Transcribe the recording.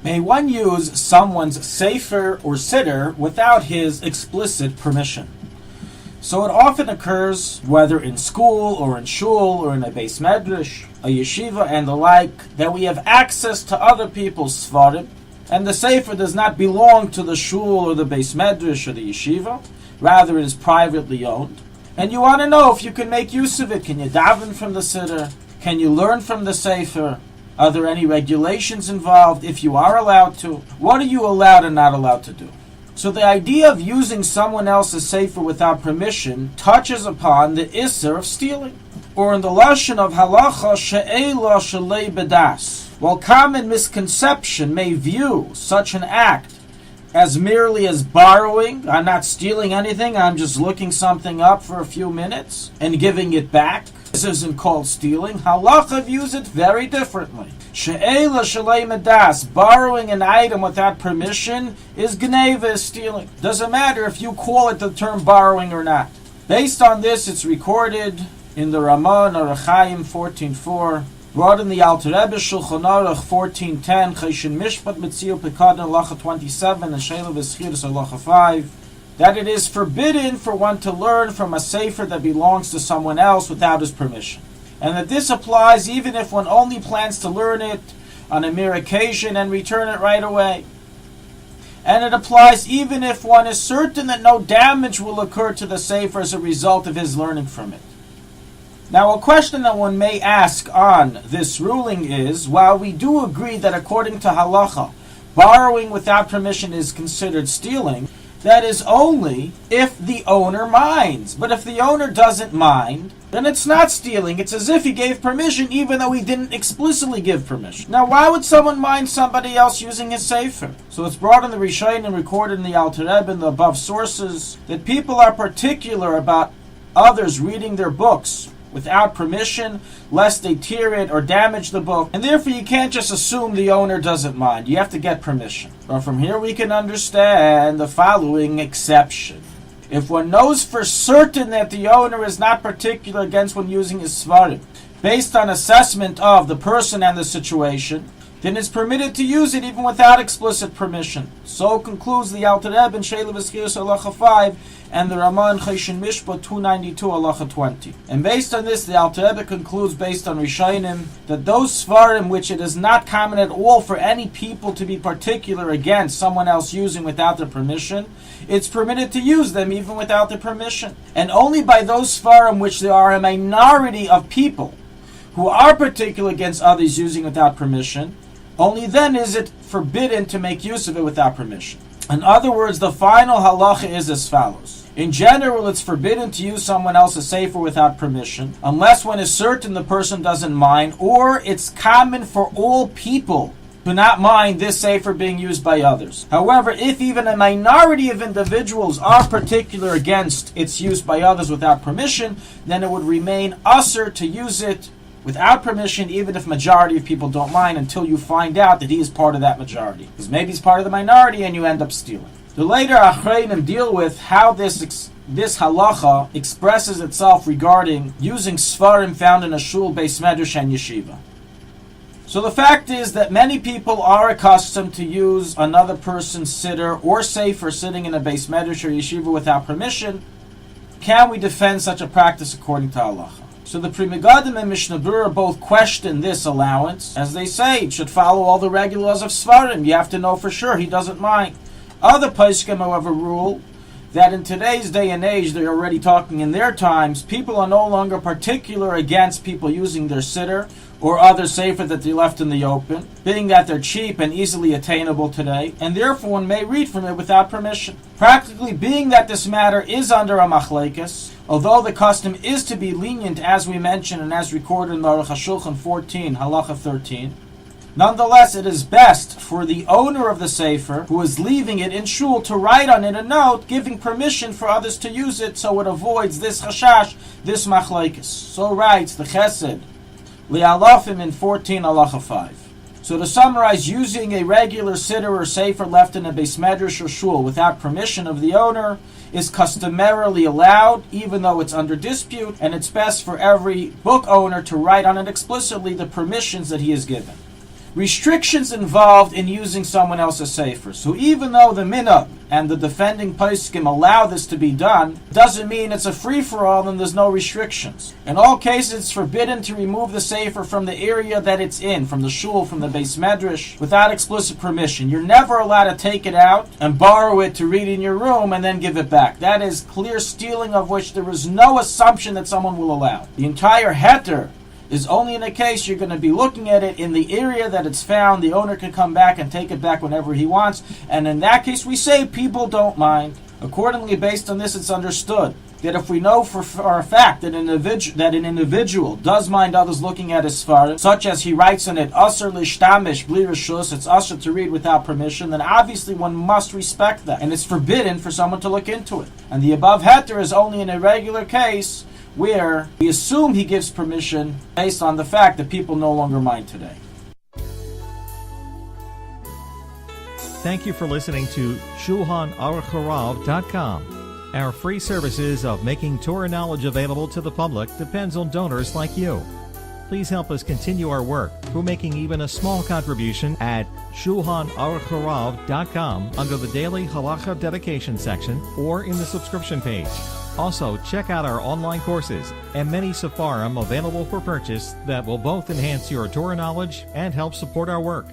May one use someone's sefer or siddur without his explicit permission? So it often occurs, whether in school or in shul or in a beis medrash, a yeshiva and the like, that we have access to other people's sefarim, and the sefer does not belong to the shul or the beis medrash or the yeshiva, rather it is privately owned. And you want to know if you can make use of it. Can you daven from the siddur? Can you learn from the sefer? Are there any regulations involved? If you are allowed to, what are you allowed and not allowed to do? So the idea of using someone else's sefer without permission touches upon the isser of stealing, or in the lashon of halacha she'ela shalei bedas. While common misconception may view such an act as merely as borrowing, I'm not stealing anything, I'm just looking something up for a few minutes and giving it back. This isn't called stealing. Halacha views it very differently. She'ela shalei medas, borrowing an item without permission, is gneva, is stealing. Doesn't matter if you call it the term borrowing or not. Based on this, it's recorded in the Ramah Narachayim 14.4, brought in the Alter Rebbe Shulchanaruch 14.10, Cheshin Mishpat Metziu Pekad Halacha 27, and Sheila V'Schiris Halacha 5, that it is forbidden for one to learn from a sefer that belongs to someone else without his permission. And that this applies even if one only plans to learn it on a mere occasion and return it right away. And it applies even if one is certain that no damage will occur to the sefer as a result of his learning from it. Now, a question that one may ask on this ruling is, while we do agree that according to halacha, borrowing without permission is considered stealing, that is only if the owner minds. But if the owner doesn't mind, then it's not stealing. It's as if he gave permission even though he didn't explicitly give permission. Now, why would someone mind somebody else using his sefer? So it's brought in the Rishonim and recorded in the Alter Rebbe in the above sources that people are particular about others reading their books without permission, lest they tear it or damage the book. And therefore you can't just assume the owner doesn't mind. You have to get permission. But from here we can understand the following exception. If one knows for certain that the owner is not particular against one using his sefarim, based on assessment of the person and the situation, then it's permitted to use it even without explicit permission. So concludes the Alter Rebbe in Sheila V'Schiris Halacha 5 and the Ramah in Cheshin Mishpat 292 Halacha 20. And based on this, the Alter Rebbe concludes, based on Rishonim, that those sefarim which it is not common at all for any people to be particular against someone else using without their permission, it's permitted to use them even without their permission. And only by those sefarim which there are a minority of people who are particular against others using without permission, only then is it forbidden to make use of it without permission. In other words, the final halacha is as follows. In general, it's forbidden to use someone else's sefer without permission, unless one is certain the person doesn't mind, or it's common for all people to not mind this sefer being used by others. However, if even a minority of individuals are particular against its use by others without permission, then it would remain usher to use it without permission, even if majority of people don't mind, until you find out that he is part of that majority. Because maybe he's part of the minority and you end up stealing. The later Achreinim deal with how this halacha expresses itself regarding using sefarim found in a shul, beis medrash, and yeshiva. So the fact is that many people are accustomed to use another person's siddur or sefer sitting in a beis medrash or yeshiva without permission. Can we defend such a practice according to halacha? So the Pri Megadim and Mishnah Berurah both question this allowance. As they say, it should follow all the regular laws of sefarim. You have to know for sure he doesn't mind. Other poskim, however, rule that in today's day and age, they're already talking in their times, people are no longer particular against people using their siddur or other sefer that they left in the open, being that they're cheap and easily attainable today, and therefore one may read from it without permission. Practically, being that this matter is under a machlekes, although the custom is to be lenient, as we mentioned and as recorded in the Aruch HaShulchan 14, Halacha 13, nonetheless, it is best for the owner of the sefer, who is leaving it in shul, to write on it a note giving permission for others to use it, so it avoids this chashash, this machlekes. So writes the Chesed Li'alafim in 14 Halacha 5. So to summarize, using a regular siddur or sefer left in a beis medrash or shul without permission of the owner is customarily allowed, even though it's under dispute, and it's best for every book owner to write on it explicitly the permissions that he is given. restrictions involved in using someone else's sefer. So even though the minhag and the defending poskim allow this to be done, doesn't mean it's a free-for-all and there's no restrictions. In all cases, it's forbidden to remove the sefer from the area that it's in, from the shul, from the beis medrash, without explicit permission. You're never allowed to take it out and borrow it to read in your room and then give it back. That is clear stealing, of which there is no assumption that someone will allow. The entire heter is only in a case you're going to be looking at it in the area that it's found. The owner can come back and take it back whenever he wants, and in that case we say people don't mind. Accordingly, based on this, it's understood that if we know for a fact that an individual does mind others looking at his Sefarim, such as he writes in it, Asr lishtamish bli reshus, it's Asr to read without permission, then obviously one must respect that, and it's forbidden for someone to look into it. And the above heter is only in a regular case where we assume he gives permission based on the fact that people no longer mind today. Thank you for listening to Shulchanaruchharav.com. Our free services of making Torah knowledge available to the public depends on donors like you. Please help us continue our work through making even a small contribution at Shulchanaruchharav.com under the Daily Halacha Dedication section or in the subscription page. Also, check out our online courses and many Sefarim available for purchase that will both enhance your Torah knowledge and help support our work.